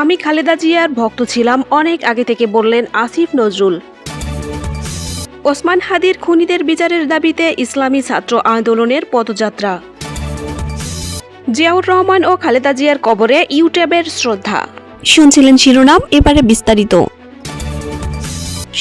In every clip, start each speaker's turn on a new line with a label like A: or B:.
A: আমি খালেদা জিয়ার ভক্ত ছিলাম অনেক আগে থেকে, বললেন আসিফ নজরুল। ওসমান হাদির খুনিদের বিচারের দাবিতে ইসলামী ছাত্র আন্দোলনের পদযাত্রা। জিয়াউর রহমান ও খালেদা জিয়ার কবরে ইউটিউবের শ্রদ্ধা।
B: শুনছিলেন শিরোনাম, এবারে বিস্তারিত।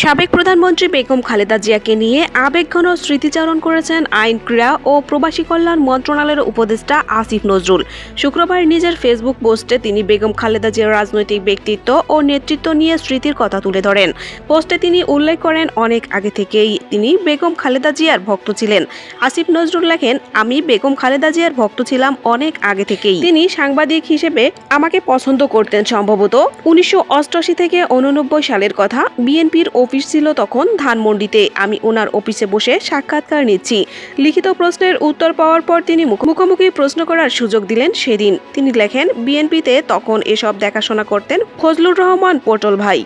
A: সাবেক প্রধানমন্ত্রী বেগম খালেদা জিয়াকে নিয়ে আবেগঘন স্মৃতিচারণ করেছেন আইন, ক্রীড়া ও প্রবাসী কল্যাণ মন্ত্রণালয়ের উপদেষ্টা আসিফ নজরুল। শুক্রবার নিজের ফেসবুক পোস্টে তিনি বেগম খালেদা জিয়ার রাজনৈতিক ব্যক্তিত্ব ও নেতৃত্ব নিয়ে স্মৃতির কথা তুলে ধরেন। পোস্টে তিনি উল্লেখ করেন, অনেক আগে থেকেই তিনি বেগম খালেদা জিয়ার ভক্ত ছিলেন। আসিফ নজরুল লেখেন, আমি বেগম খালেদা জিয়ার ভক্ত ছিলাম অনেক আগে থেকেই। তিনি সাংবাদিক হিসেবে আমাকে পছন্দ করতেন। সম্ভবত 1988 থেকে 89 সালের কথা। বিএনপির অফিস ছিল তখন ধানমন্ডিতে। আমি ওনার অফিসে বসে সাক্ষাৎকার নিচ্ছি। লিখিত প্রশ্নের উত্তর পাওয়ার পর তিনি মুখোমুখি প্রশ্ন করার সুযোগ দিলেন সেদিন। তিনি লেখেন, বিএনপিতে তখন এসব দেখাশোনা করতেন ফজলুর রহমান পটল ভাই।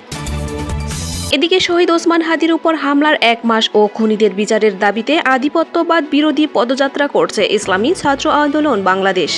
A: এদিকে শহীদ ওসমান হাদির উপর হামলার 1 মাস ও খুনিদের বিচারের দাবিতে আধিপত্যবাদ বিরোধী পদযাত্রা করছে ইসলামী ছাত্র আন্দোলন বাংলাদেশ।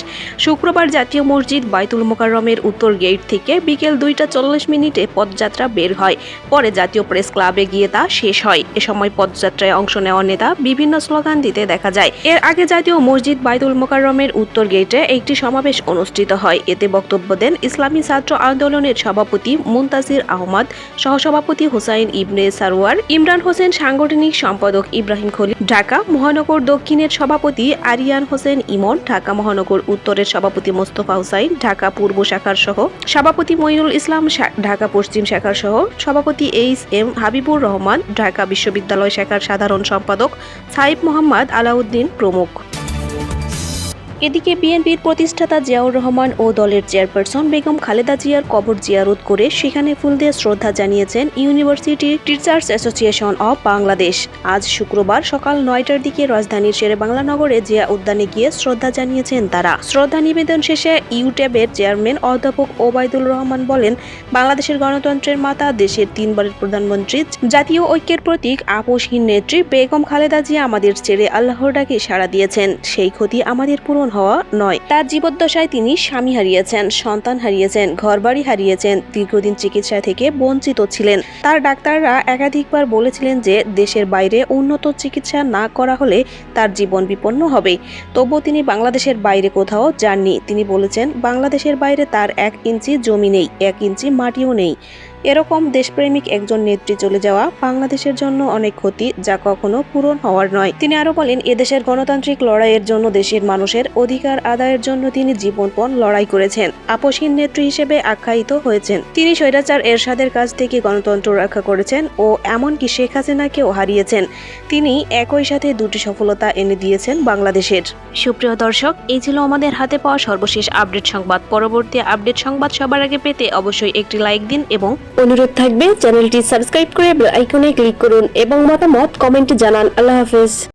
A: শুক্রবার জাতীয় মসজিদ বাইতুল মোকাররমের উত্তর গেট থেকে বিকেল 2:40 পদযাত্রা বের হয়। পরে জাতীয় প্রেস ক্লাবে গিয়ে তা শেষ হয়। এ সময় পদযাত্রায় অংশ নেওয়া নেতা বিভিন্ন স্লোগান দিতে দেখা যায়। এর আগে জাতীয় মসজিদ বাইতুল মোকাররমের উত্তর গেটে একটি সমাবেশ অনুষ্ঠিত হয়। এতে বক্তব্য দেন ইসলামী ছাত্র আন্দোলনের সভাপতি মুনতাসির আহমদ, সহসভাপতি হুসাইন ইবনে সারোয়ার, ইমরান হোসেন, সাংগঠনিক সম্পাদক ইব্রাহিম খলিল, ঢাকা মহানগর দক্ষিণের সভাপতি আরিয়ান হোসেন ইমন, ঢাকা মহানগর উত্তরের সভাপতি মোস্তফা হুসাইন, ঢাকা পূর্ব শাখার সহ সভাপতি মঈনুল ইসলাম, ঢাকা পশ্চিম শাখার সহ সভাপতি এইচ.এম. হাবিবুর রহমান, ঢাকা বিশ্ববিদ্যালয় শাখার সাধারণ সম্পাদক সাইফ মোহাম্মদ আলাউদ্দিন প্রমুখ। এদিকে বিএনপির প্রতিষ্ঠাতা জিয়াউর রহমান ও দলের চেয়ারপারসন বেগম খালেদা জিয়ার কবর জিয়ারত করে সেখানে ফুল দিয়ে শ্রদ্ধা জানিয়েছেন university teachers association of Bangladesh. আজ শুক্রবার সকাল 9টার দিকে রাজধানীর শেরেবাংলা নগরে জিয়া উদ্যানে গিয়ে শ্রদ্ধা জানিয়েছেন তারা। শ্রদ্ধা নিবেদন শেষে ইউটিউবের চেয়ারম্যান অধ্যাপক ওবায়দুল রহমান বলেন, বাংলাদেশের গণতন্ত্রের মাতা, দেশের 3বারের প্রধানমন্ত্রী, জাতীয় ঐক্যের প্রতীক, আপোষহীন নেত্রী বেগম খালেদা জিয়া আমাদের ছেড়ে আল্লাহর ডাকে সাড়া দিয়েছেন। সেই ক্ষতি আমাদের পূরণ হওয়া নয়। তার জীবদ্দশায় তিনি স্বামী হারিয়েছেন, সন্তান হারিয়েছেন, ঘরবাড়ি হারিয়েছেন, দীর্ঘদিন চিকিৎসা থেকে বঞ্চিত ছিলেন। তার ডাক্তাররা একাধিকবার বলেছিলেন যে দেশের বাইরে উন্নত চিকিৎসা না করা হলে তার জীবন বিপন্ন হবে। তবুও তিনি বাংলাদেশের বাইরে কোথাও যাননি। তিনি বলেছেন, বাংলাদেশের বাইরে তার 1 ইঞ্চি জমি নেই, 1 ইঞ্চি মাটিও নেই। এরকম দেশপ্রেমিক একজন নেত্রী চলে যাওয়া বাংলাদেশের জন্য অনেক ক্ষতি, যা কখনো পূরণ হওয়ার নয়। তিনি আরো বলেন, এদেশের গণতান্ত্রিক লড়াইয়ের জন্য, দেশের মানুষের অধিকার আদায়ের জন্য তিনি জীবনপণ লড়াই করেছেন। আপোষহীন নেত্রী হিসেবে আখ্যায়িত হয়েছেন। তিনি স্বৈরাচার এরশাদের কাছ থেকে গণতন্ত্র রক্ষা করেছেন ও এমনকি শেখ হাসিনাকেও হারিয়েছেন। তিনি একই সাথে 2টি সফলতা এনে দিয়েছেন বাংলাদেশের। সুপ্রিয় দর্শক, এই ছিল আমাদের হাতে পাওয়া সর্বশেষ আপডেট সংবাদ। পরবর্তী আপডেট সংবাদ সবার আগে পেতে অবশ্যই একটি লাইক দিন এবং
B: অনুরোধ থাকবে চ্যানেলটি সাবস্ক্রাইব করে বেল আইকনে ক্লিক করুন এবং মতামত কমেন্টে জানান। আল্লাহ হাফেজ।